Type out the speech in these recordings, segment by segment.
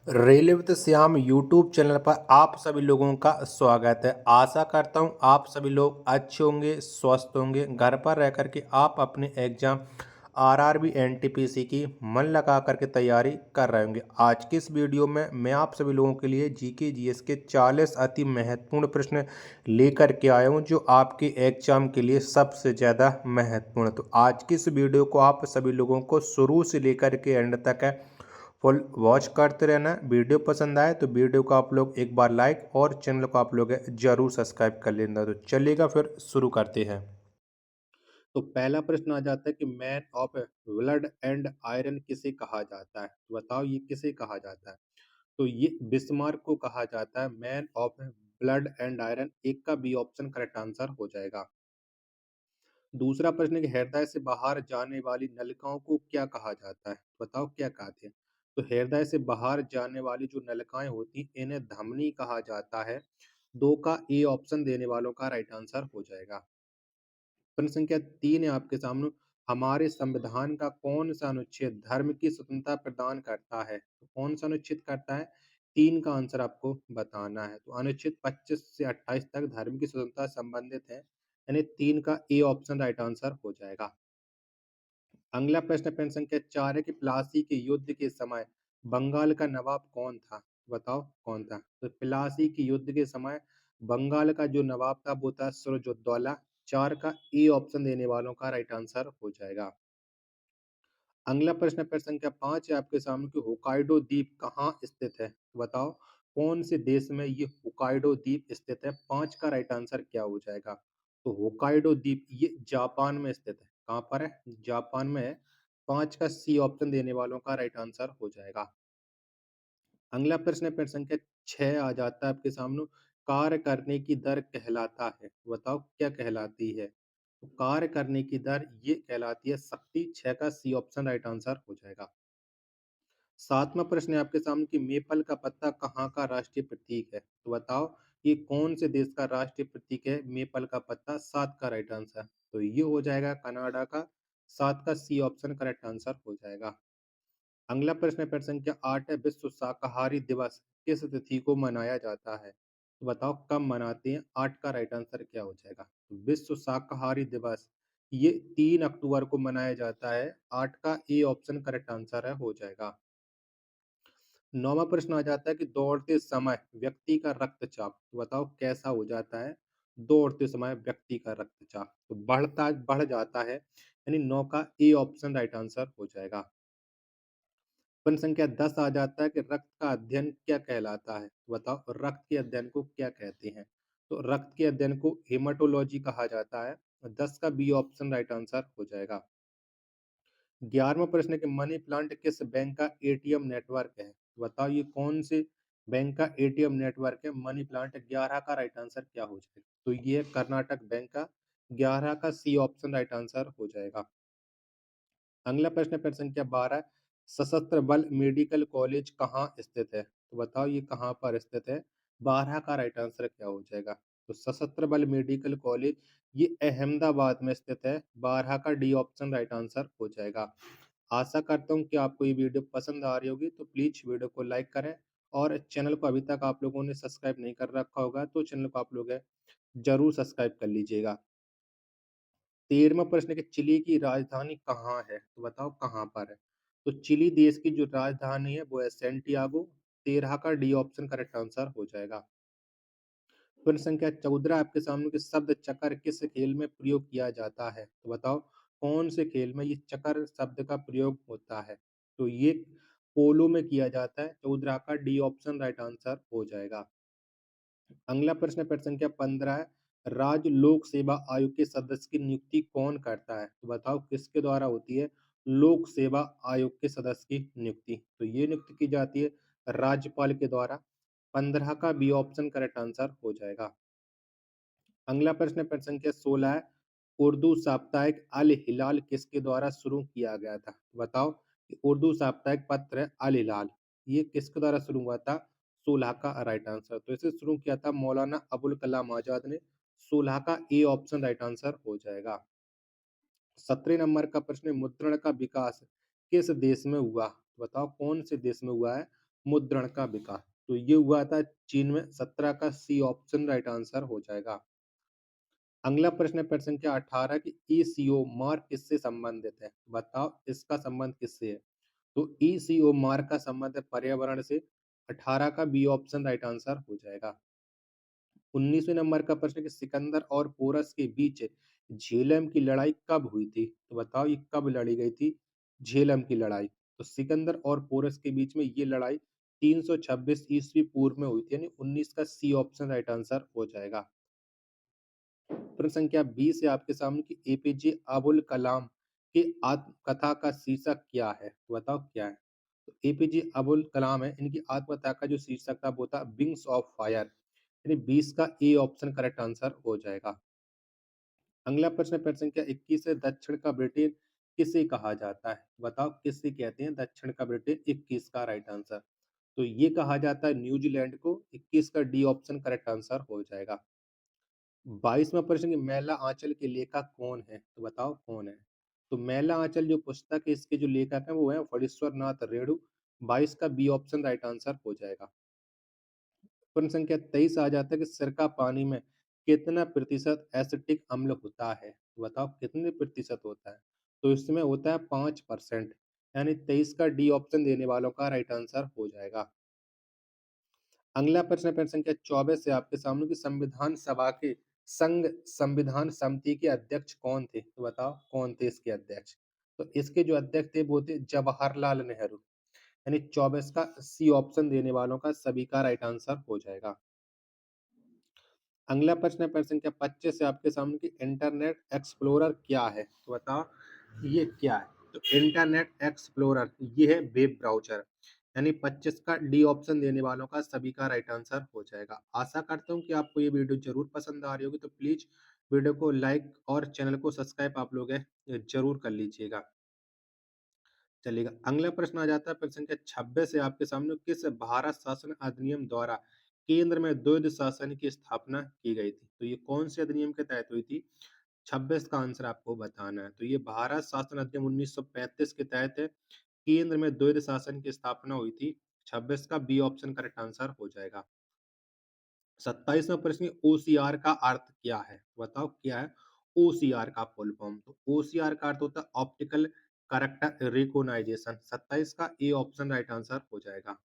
Railway with Shyam YouTube channel पर आप सभी लोगों का स्वागत है। आशा करता हूँ आप सभी लोग अच्छे होंगे, स्वस्थ होंगे। घर पर रह कर के आप अपने एग्जाम आरआरबी एनटीपीसी की मन लगा करके तैयारी कर रहे होंगे। आज की इस वीडियो में मैं आप सभी लोगों के लिए जीके जीएस के 40 अति महत्वपूर्ण प्रश्न लेकर के आया हूँ जो आपके एग्जाम के लिए सबसे ज़्यादा महत्वपूर्ण है। तो आज की इस वीडियो को आप सभी लोगों को शुरू से लेकर के एंड तक है फुल वॉच करते रहना। वीडियो पसंद आए तो वीडियो को आप लोग एक बार लाइक और चैनल को आप लोग जरूर सब्सक्राइब कर लेना। तो चलिएगा फिर शुरू करते हैं। तो पहला प्रश्न आ जाता है कि man of blood and iron किसे कहा जाता है। तो बताओ ये किसे कहा जाता है। तो ये बिस्मार्क को कहा जाता है man of blood and iron. एक का बी ऑप्शन करेक्ट आंसर हो जाएगा। दूसरा प्रश्न है कि हृदय से बाहर जाने वाली नलिकाओं को क्या कहा जाता है। बताओ क्या कहते हैं। तो हृदय से बाहर जाने वाली जो नलिकाएं होती इन्हें धमनी कहा जाता है। दो का ए ऑप्शन देने वालों का राइट आंसर हो जाएगा। प्रश्न संख्या 3 है आपके सामने। हमारे संविधान का कौन सा अनुच्छेद धर्म की स्वतंत्रता प्रदान करता है। तो कौन सा अनुच्छेद करता है। 3 का आंसर आपको बताना है। तो अनुच्छेद 25 से 28 तक धर्म की स्वतंत्रता संबंधित है, यानी 3 का ए ऑप्शन राइट आंसर हो जाएगा। अगला प्रश्न प्रश्न संख्या 4 है कि प्लासी के युद्ध के समय बंगाल का नवाब कौन था। बताओ कौन था। तो प्लासी के युद्ध के समय बंगाल का जो नवाब था वो था सिराजुद्दौला। 4 का ए ऑप्शन देने वालों का राइट आंसर हो जाएगा। अगला प्रश्न प्रश्न संख्या 5 है आपके सामने कि होकाइडो द्वीप कहाँ स्थित है। बताओ कौन से देश में ये होकाइडो द्वीप स्थित है। 5 का राइट आंसर क्या हो जाएगा। तो होकाइडो द्वीप ये जापान में स्थित है। कहाँ पर है, जापान में है। 5 का सी ऑप्शन देने वालों का राइट आंसर हो जाएगा। अगला प्रश्न प्रश्न संख्या 6 आ जाता है आपके सामने। कार्य करने की दर कहलाता है। बताओ क्या कहलाती है। तो कार्य करने की दर ये कहलाती है शक्ति। 6 का सी ऑप्शन राइट आंसर हो जाएगा। सातवां प्रश्न है आपके सामने कि मेपल का पत्ता कहाँ का राष्ट्रीय प्रतीक है। तो बताओ ये कौन से देश का राष्ट्रीय प्रतीक है मेपल का पत्ता। 7 का राइट आंसर तो ये हो जाएगा कनाडा का। 7 का सी ऑप्शन करेक्ट आंसर हो जाएगा। अगला प्रश्न है प्रश्न संख्या 8 है। विश्व शाकाहारी दिवस किस तिथि को मनाया जाता है। तो बताओ कब मनाते हैं। 8 का राइट आंसर क्या हो जाएगा। तो विश्व शाकाहारी दिवस ये 3 अक्टूबर को मनाया जाता है। 8 का ए ऑप्शन करेक्ट आंसर है हो जाएगा। नौवां प्रश्न आ जाता है कि दौड़ते समय व्यक्ति का रक्तचाप। तो बताओ कैसा हो जाता है। दौड़ते समय व्यक्ति का रक्तचाप तो बढ़ जाता है, यानी 9 का ए ऑप्शन राइट आंसर हो जाएगा। प्रश्न संख्या 10 आ जाता है कि रक्त का अध्ययन क्या कहलाता है। तो बताओ रक्त के अध्ययन को क्या कहते हैं। तो रक्त के अध्ययन को हेमाटोलॉजी कहा जाता है। 10 का बी ऑप्शन राइट आंसर हो जाएगा। 11वां प्रश्न है कि मनी प्लांट किस बैंक का एटीएम नेटवर्क है। तो बताओ ये कौन से बैंक का एटीएम नेटवर्क है मनी प्लांट। 11 का राइट आंसर क्या हो जाएगा। तो ये कर्नाटक बैंक का। 11 का सी ऑप्शन राइट आंसर हो जाएगा। अगला प्रश्न प्रश्न संख्या 12। सशस्त्र बल मेडिकल कॉलेज कहाँ स्थित है। तो बताओ ये कहाँ पर स्थित है। 12 का राइट आंसर क्या हो जाएगा। तो सशस्त्र बल मेडिकल कॉलेज ये अहमदाबाद में स्थित है। 12 का डी ऑप्शन राइट आंसर हो जाएगा। आशा करता हूँ कि आपको ये वीडियो पसंद आ रही होगी। तो प्लीज वीडियो को लाइक करें और चैनल को अभी तक आप लोगों ने सब्सक्राइब नहीं कर रखा होगा तो चैनल को आप लोग जरूर सब्सक्राइब कर लीजिएगा। 13वां प्रश्न है कि चिली की राजधानी कहाँ है। तो बताओ कहाँ पर है। तो चिली देश की जो राजधानी है वो है सेंटियागो। 13 का डी ऑप्शन करेक्ट आंसर हो जाएगा। प्रश्न संख्या 14 आपके सामने कि शब्द चक्कर किस खेल में प्रयोग किया जाता है। तो बताओ कौन से खेल में ये चक्कर शब्द का प्रयोग होता है। तो ये पोलो में किया जाता है। 14 का डी ऑप्शन राइट आंसर हो जाएगा। अगला प्रश्न प्रश्न संख्या 15 है। राज्य लोक सेवा आयोग के सदस्य की नियुक्ति कौन करता है। तो बताओ किसके द्वारा होती है लोक सेवा आयोग के सदस्य की नियुक्ति। तो ये नियुक्ति की जाती है राज्यपाल के द्वारा। 15 का बी ऑप्शन करेक्ट आंसर हो जाएगा। अगला प्रश्न प्रश्न संख्या 16 है। उर्दू साप्ताहिक अल हिलाल किसके द्वारा शुरू किया गया था। तो बताओ कि उर्दू साप्ताहिक पत्र है अल हिलाल ये किसके द्वारा शुरू हुआ था। 16 का राइट आंसर तो इसे शुरू किया था मौलाना अबुल कलाम आजाद ने। 16 का ए ऑप्शन राइट आंसर हो जाएगा। 17 नंबर का प्रश्न है, मुद्रण का विकास किस देश में हुआ। बताओ कौन से देश में हुआ है मुद्रण का विकास। तो ये हुआ था चीन में। 17 का सी ऑप्शन राइट आंसर हो जाएगा। अगला प्रश्न है प्रश्न संख्या 18 की ईसीओ मार्क किससे संबंधित है? बताओ इसका संबंध किससे है? तो ईसीओ मार्क का संबंध है पर्यावरण से। 18 का बी ऑप्शन राइट आंसर हो जाएगा। 19वें नंबर का प्रश्न है कि सिकंदर और पोरस के बीच झेलम की लड़ाई कब हुई थी? तो बताओ ये कब लड़ी गई थी झेलम की लड़ाई? तो सिकंदर और पोरस के बीच में ये लड़ाई 326 ईस्वी पूर्व में हुई थी, यानी 19 का सी ऑप्शन राइट आंसर हो जाएगा। प्रश्न संख्या 20 है आपके सामने कि एपीजे अबुल कलाम की आत्मकथा का शीर्षक क्या है? तो बताओ क्या है? तो एपीजे अबुल कलाम है, इनकी आत्मकथा का जो शीर्षक था वो था विंग्स ऑफ फायर, यानी 20 का ए ऑप्शन करेक्ट आंसर हो जाएगा। अगला प्रश्न प्रश्न संख्या 21 है दक्षिण का ब्रिटेन किसे कहा जाता है? बताओ किसे कहते हैं दक्षिण का ब्रिटेन? 21 का राइट आंसर। तो ये कहा जाता है न्यूजीलैंड को। 21 का डी ऑप्शन करेक्ट आंसर हो जाएगा। 22वां प्रश्न कि मैला आंचल के लेखक कौन है? तो बताओ कौन है? तो मैला आंचल जो पुस्तक है इसके जो लेखक हैं वो है फणीश्वर नाथ रेणु। 22 का बी ऑप्शन राइट आंसर हो जाएगा। प्रश्न संख्या 23 आ जाता है कि सिरका पानी में कितना प्रतिशत एसिटिक अम्ल होता है? तो बताओ कितने प्रतिशत होता है? तो इसमें होता है 5%, यानी 23 का डी ऑप्शन देने वालों का राइट आंसर हो जाएगा। अगला प्रश्न प्रश्न संख्या 24 से आपके सामने की संविधान सभा के संघ संविधान समिति के अध्यक्ष कौन थे? तो बताओ कौन थे इसके अध्यक्ष? तो इसके जो अध्यक्ष थे वो थे जवाहरलाल नेहरू, यानी 24 का सी ऑप्शन देने वालों का सभी का राइट आंसर हो जाएगा। अगला प्रश्न है प्रश्न संख्या 25 से आपके सामने की इंटरनेट एक्सप्लोरर क्या है? तो बताओ ये क्या है? तो इंटरनेट एक्सप्लोरर ये है वेब ब्राउज़र, यानी 25 का डी ऑप्शन देने वालों का सभी का राइट आंसर हो जाएगा। आशा करता हूँ कि आपको ये वीडियो ज़रूर पसंद आ रही होगी, तो प्लीज़ वीडियो को लाइक और चैनल को सब्सक्राइब आप लोग ज़रूर कर लीजिएगा। चलिएगा, अगला प्रश्न आ जाता है प्रश्न संख्या 26 से आपके सामने किस भारत शासन अधिनियम द्वारा केंद्र में द्वैध शासन की स्थापना की गई थी? तो ये कौन से अधिनियम के तहत हुई थी? 26 का आंसर आपको बताना है। तो ये भारत शासन अधिनियम 1935 के तहत है, केंद्र में द्वैध शासन की स्थापना हुई थी। 26 का बी ऑप्शन करेक्ट आंसर हो जाएगा। 27वां प्रश्न ओसीआर का अर्थ क्या है? बताओ क्या है ओसीआर का फुल फॉर्म? तो ओसीआर का अर्थ होता है ऑप्टिकल कैरेक्टर रिकॉग्निशन। 27 का ए ऑप्शन राइट आंसर हो जाएगा।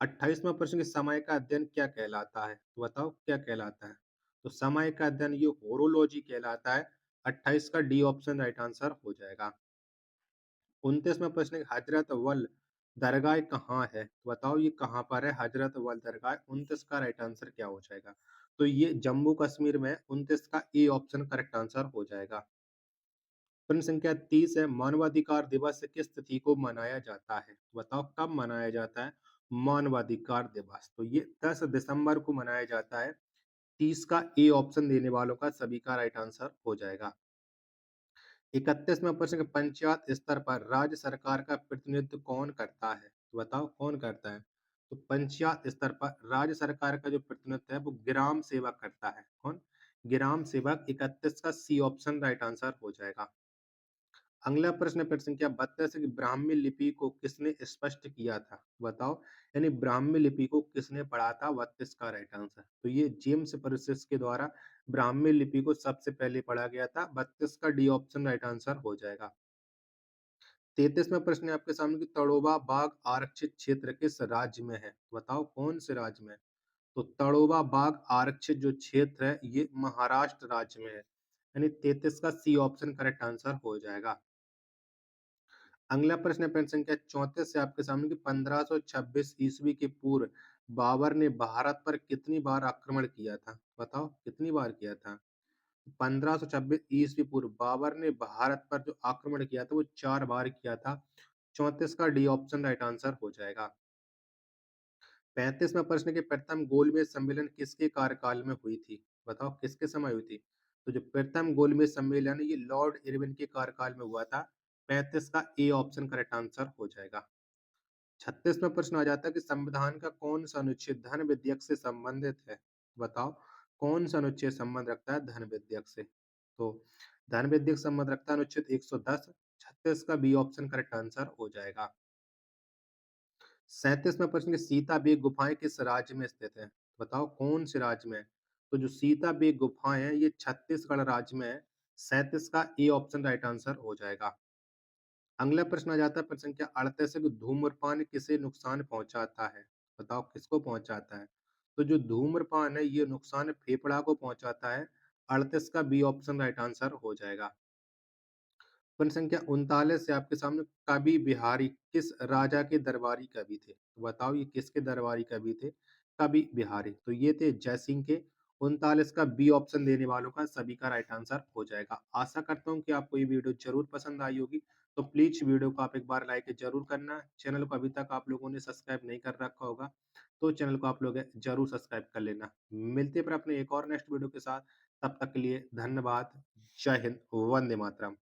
28वां प्रश्न कि समय का अध्ययन क्या कहलाता है? तो बताओ क्या कहलाता है? तो समय का अध्ययन ये होरोलॉजी कहलाता है। 28 का डी ऑप्शन राइट आंसर हो जाएगा। 29वां प्रश्न हजरत वल दरगाह कहाँ है? तो बताओ ये कहाँ पर है हजरत वल दरगाह? 29 का राइट आंसर क्या हो जाएगा? तो ये जम्मू कश्मीर में है। 29 का ए ऑप्शन करेक्ट आंसर हो जाएगा। प्रश्न संख्या 30 है मानवाधिकार दिवस किस तिथि को मनाया जाता है? तो बताओ कब मनाया जाता है मानवाधिकार दिवस? तो ये 10 दिसंबर को मनाया जाता है। 30 का ए ऑप्शन देने वालों का सभी का राइट आंसर हो जाएगा। 31वां प्रश्न पंचायत स्तर पर राज्य सरकार का प्रतिनिधित्व कौन करता है? तो बताओ कौन करता है? तो पंचायत स्तर पर राज्य सरकार का जो प्रतिनिधित्व है वो ग्राम सेवक करता है। कौन? ग्राम सेवक। 31 का सी ऑप्शन राइट आंसर हो जाएगा। अगला प्रश्न है प्रश्न संख्या 32 कि ब्राह्मी लिपि को किसने स्पष्ट किया था? बताओ, यानी ब्राह्मी लिपि को किसने पढ़ा था? 32 का राइट आंसर। तो ये जेम्स प्रेसिस के द्वारा ब्राह्मी लिपि को सबसे पहले पढ़ा गया था। 32 का डी ऑप्शन राइट आंसर हो जाएगा। 33वां प्रश्न है आपके सामने कि तड़ोबा बाघ आरक्षित क्षेत्र किस राज्य में है? बताओ कौन से राज्य में है? तो तड़ोबा बाघ आरक्षित जो क्षेत्र है ये महाराष्ट्र राज्य में है, यानी 33 का सी ऑप्शन करेक्ट आंसर हो जाएगा। अगला प्रश्न है प्रश्न संख्या 34 से आपके सामने कि 1526 ईस्वी के पूर्व बाबर ने भारत पर कितनी बार आक्रमण किया था? बताओ कितनी बार किया था? 1526 ईस्वी पूर्व बाबर ने भारत पर जो आक्रमण किया था वो 4 बार किया था। 34 का डी ऑप्शन राइट आंसर हो जाएगा। 35वां प्रश्न के प्रथम गोलमेज सम्मेलन किसके कार्यकाल में हुई थी? बताओ किसके समय हुई थी? तो जो प्रथम गोलमेज सम्मेलन है ये लॉर्ड इरविन के कार्यकाल में हुआ था। 35 का ए ऑप्शन करेक्ट आंसर हो जाएगा। 36वां प्रश्न आ जाता है कि संविधान का कौन सा अनुच्छेद धन विधेयक से संबंधित है? बताओ कौन सा अनुच्छेद संबंध रखता है धन विधेयक से? तो धन विधेयक संबंध रखता है अनुच्छेद 110। 36 का बी ऑप्शन करेक्ट आंसर हो जाएगा। 37वां प्रश्न कि सीता बेग गुफाएँ किस राज्य में स्थित हैं? बताओ कौन से राज्य में है? तो जो सीता बेग गुफाएँ हैं ये छत्तीसगढ़ राज्य में है। 37 का ए ऑप्शन राइट आंसर हो जाएगा। अगला प्रश्न आ जाता है प्रश्न संख्या 38 कि धूम्रपान किसे नुकसान पहुँचाता है? बताओ किसको पहुँचाता है? तो जो धूम्रपान है ये नुकसान फेफड़ा को पहुँचाता है। 38 का बी ऑप्शन राइट आंसर हो जाएगा। प्रश्न संख्या 39 से आपके सामने कवि बिहारी किस राजा के दरबारी कवि थे? तो बताओ ये किसके दरबारी कवि थे? कवि बिहारी। तो ये थे जयसिंह के। 39 का बी ऑप्शन देने वालों का सभी का राइट आंसर हो जाएगा। आशा करता हूँ कि आपको ये वीडियो ज़रूर पसंद आई होगी। तो प्लीज़ वीडियो को आप एक बार लाइक ज़रूर करना। चैनल को अभी तक आप लोगों ने सब्सक्राइब नहीं कर रखा होगा, तो चैनल को आप लोग ज़रूर सब्सक्राइब कर लेना। मिलते हैं फिर अपने एक और नेक्स्ट वीडियो के साथ। तब तक के लिए धन्यवाद। जय हिंद, वंदे मातरम।